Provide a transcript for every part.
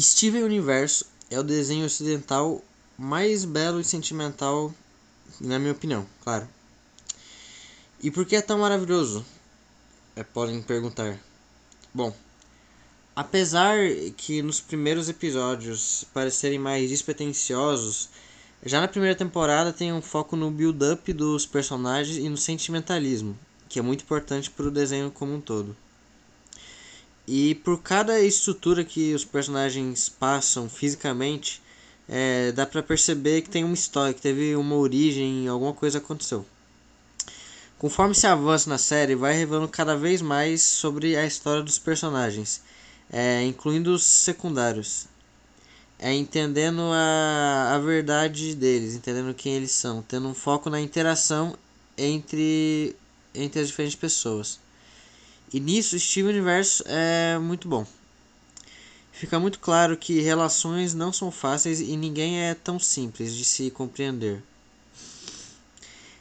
Steven Universo é o desenho ocidental mais belo e sentimental, na minha opinião, claro. E por que é tão maravilhoso? Podem perguntar. Bom, apesar que nos primeiros episódios parecerem mais despretensiosos, já na primeira temporada tem um foco no build-up dos personagens e no sentimentalismo, que é muito importante para o desenho como um todo. E por cada estrutura que os personagens passam fisicamente, dá pra perceber que tem uma história, que teve uma origem, alguma coisa aconteceu. Conforme se avança na série, vai revelando cada vez mais sobre a história dos personagens, incluindo os secundários. Entendendo a verdade deles, entendendo quem eles são, tendo um foco na interação entre as diferentes pessoas. E nisso, Steven Universo é muito bom. Fica muito claro que relações não são fáceis e ninguém é tão simples de se compreender.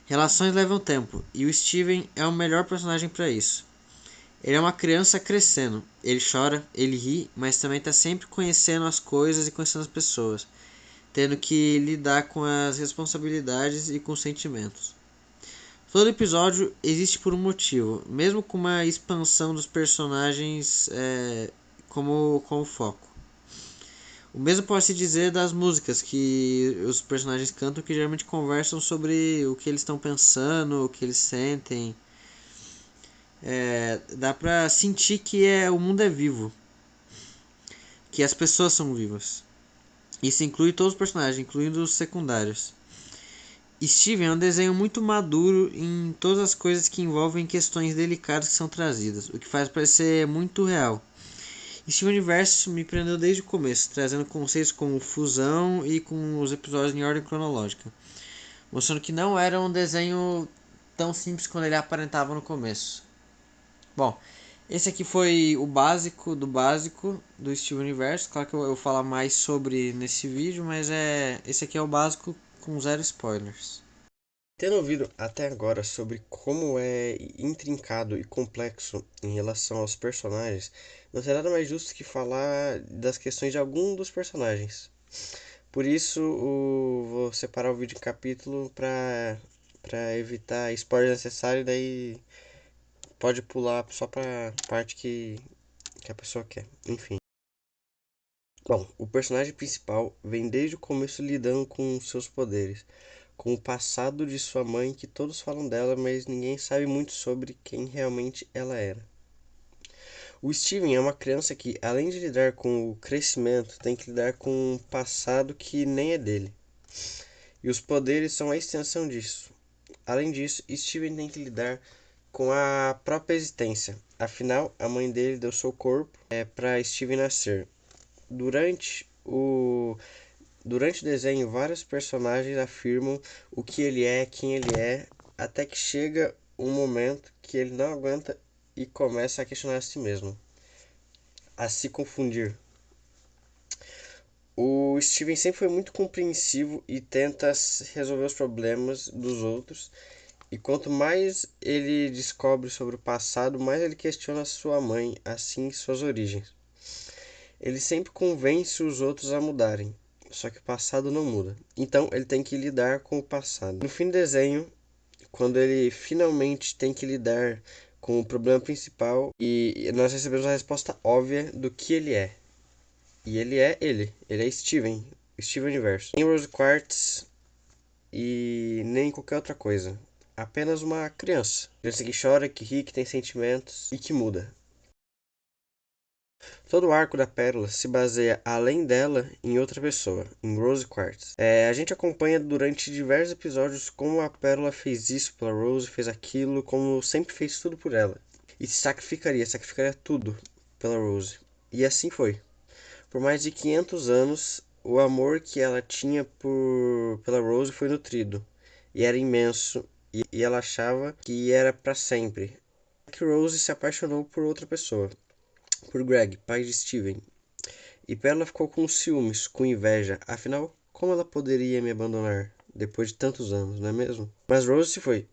Relações levam tempo e o Steven é o melhor personagem para isso. Ele é uma criança crescendo. Ele chora, ele ri, mas também está sempre conhecendo as coisas e conhecendo as pessoas, tendo que lidar com as responsabilidades e com os sentimentos. Todo episódio existe por um motivo, mesmo com uma expansão dos personagens como foco. O mesmo pode se dizer das músicas que os personagens cantam, que geralmente conversam sobre o que eles estão pensando, o que eles sentem. Dá pra sentir que o mundo é vivo, que as pessoas são vivas. Isso inclui todos os personagens, incluindo os secundários. Steven é um desenho muito maduro em todas as coisas que envolvem questões delicadas que são trazidas, o que faz parecer muito real. Steven Universo me prendeu desde o começo, trazendo conceitos como fusão e com os episódios em ordem cronológica, mostrando que não era um desenho tão simples quando ele aparentava no começo. Bom, esse aqui foi o básico do Steven Universo. Claro que eu vou falar mais sobre nesse vídeo, mas esse aqui é o básico com zero spoilers. Tendo ouvido até agora sobre como é intrincado e complexo em relação aos personagens, não será nada mais justo que falar das questões de algum dos personagens. Por isso, vou separar o vídeo em capítulo para evitar spoilers necessários, daí pode pular só para parte que a pessoa quer. Enfim. Bom, o personagem principal vem desde o começo lidando com seus poderes, com o passado de sua mãe, que todos falam dela, mas ninguém sabe muito sobre quem realmente ela era. O Steven é uma criança que, além de lidar com o crescimento, tem que lidar com um passado que nem é dele. E os poderes são a extensão disso. Além disso, Steven tem que lidar com a própria existência. Afinal, a mãe dele deu seu corpo para Steven nascer. Durante o desenho, vários personagens afirmam o que ele é, quem ele é, até que chega um momento que ele não aguenta e começa a questionar a si mesmo, a se confundir. O Steven sempre foi muito compreensivo e tenta resolver os problemas dos outros, e quanto mais ele descobre sobre o passado, mais ele questiona sua mãe, assim suas origens. Ele sempre convence os outros a mudarem, só que o passado não muda. Então ele tem que lidar com o passado. No fim do desenho, quando ele finalmente tem que lidar com o problema principal, e nós recebemos a resposta óbvia do que ele é. E ele é ele. Ele é Steven. Steven Universo. Nem Rose Quartz e nem qualquer outra coisa. Apenas uma criança. Criança que chora, que ri, que tem sentimentos e que muda. Todo o arco da Pérola se baseia, além dela, em outra pessoa, em Rose Quartz. A gente acompanha durante diversos episódios como a Pérola fez isso pela Rose, fez aquilo, como sempre fez tudo por ela. E sacrificaria tudo pela Rose. E assim foi. Por mais de 500 anos, o amor que ela tinha pela Rose foi nutrido. E era imenso. E ela achava que era para sempre. Que Rose se apaixonou por outra pessoa, por Greg, pai de Steven. E Pérola ficou com ciúmes, com inveja. Afinal, como ela poderia me abandonar depois de tantos anos, não é mesmo? Mas Rose se foi.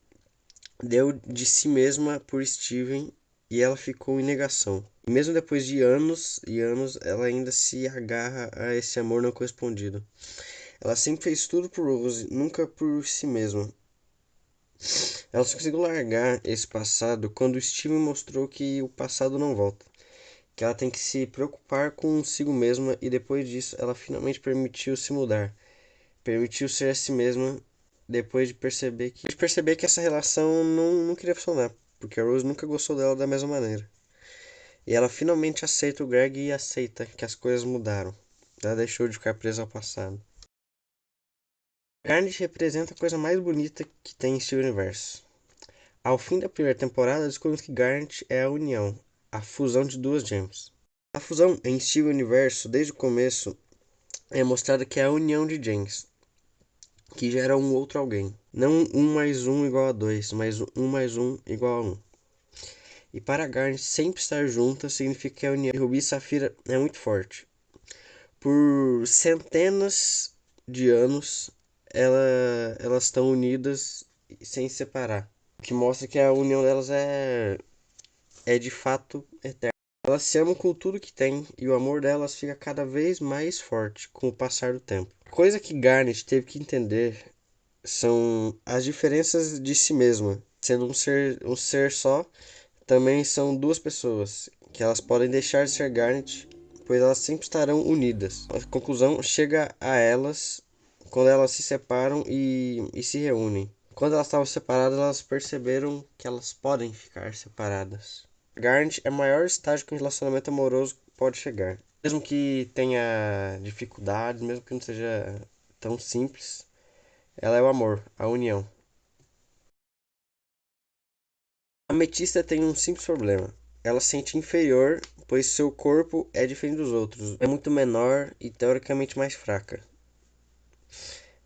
Deu de si mesma por Steven e ela ficou em negação. E mesmo depois de anos e anos, ela ainda se agarra a esse amor não correspondido. Ela sempre fez tudo por Rose, nunca por si mesma. Ela só conseguiu largar esse passado quando Steven mostrou que o passado não volta, que ela tem que se preocupar consigo mesma e depois disso ela finalmente permitiu se mudar, permitiu ser a si mesma depois de perceber que essa relação não queria funcionar, porque a Rose nunca gostou dela da mesma maneira. E ela finalmente aceita o Greg e aceita que as coisas mudaram. Ela deixou de ficar presa ao passado. Garnet representa a coisa mais bonita que tem em Steven Universo. Ao fim da primeira temporada, descobrimos que Garnet é a união, a fusão de duas gems. A fusão em Steven Universo, desde o começo, é mostrada que é a união de gems, que gera um outro alguém. Não um mais um igual a dois, mas um mais um igual a um. E para Garnet sempre estar junta significa que a união de Ruby e Safira é muito forte. Por centenas de anos, elas estão unidas sem se separar. O que mostra que a união delas é de fato eterna. Elas se amam com tudo que têm e o amor delas fica cada vez mais forte com o passar do tempo. Coisa que Garnet teve que entender são as diferenças de si mesma. Sendo um ser só, também são duas pessoas, que elas podem deixar de ser Garnet, pois elas sempre estarão unidas. A conclusão chega a elas quando elas se separam e se reúnem. Quando elas estavam separadas, elas perceberam que elas podem ficar separadas. Garnet é o maior estágio que um relacionamento amoroso pode chegar. Mesmo que tenha dificuldades, mesmo que não seja tão simples, ela é o amor, a união. A Ametista tem um simples problema. Ela se sente inferior, pois seu corpo é diferente dos outros. É muito menor e teoricamente mais fraca.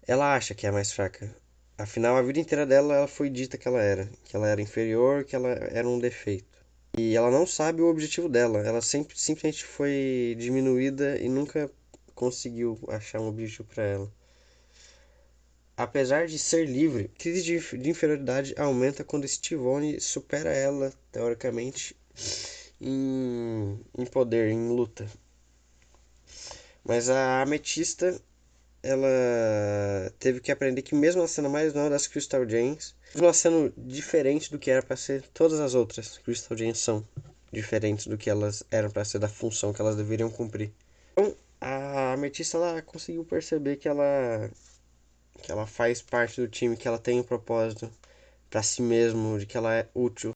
Ela acha que é mais fraca. Afinal, a vida inteira dela ela foi dita que ela era inferior, que ela era um defeito. E ela não sabe o objetivo dela. Ela sempre simplesmente foi diminuída e nunca conseguiu achar um objetivo para ela. Apesar de ser livre, a crise de inferioridade aumenta quando Stivone supera ela, teoricamente, em poder, em luta. Mas a Ametista, ela teve que aprender que mesmo ela sendo mais nova das Crystal Gems, mesmo ela sendo diferente do que era para ser, todas as outras Crystal Gems são diferentes do que elas eram para ser, da função que elas deveriam cumprir. Então, a Ametista ela conseguiu perceber que ela faz parte do time, que ela tem um propósito para si mesmo, de que ela é útil.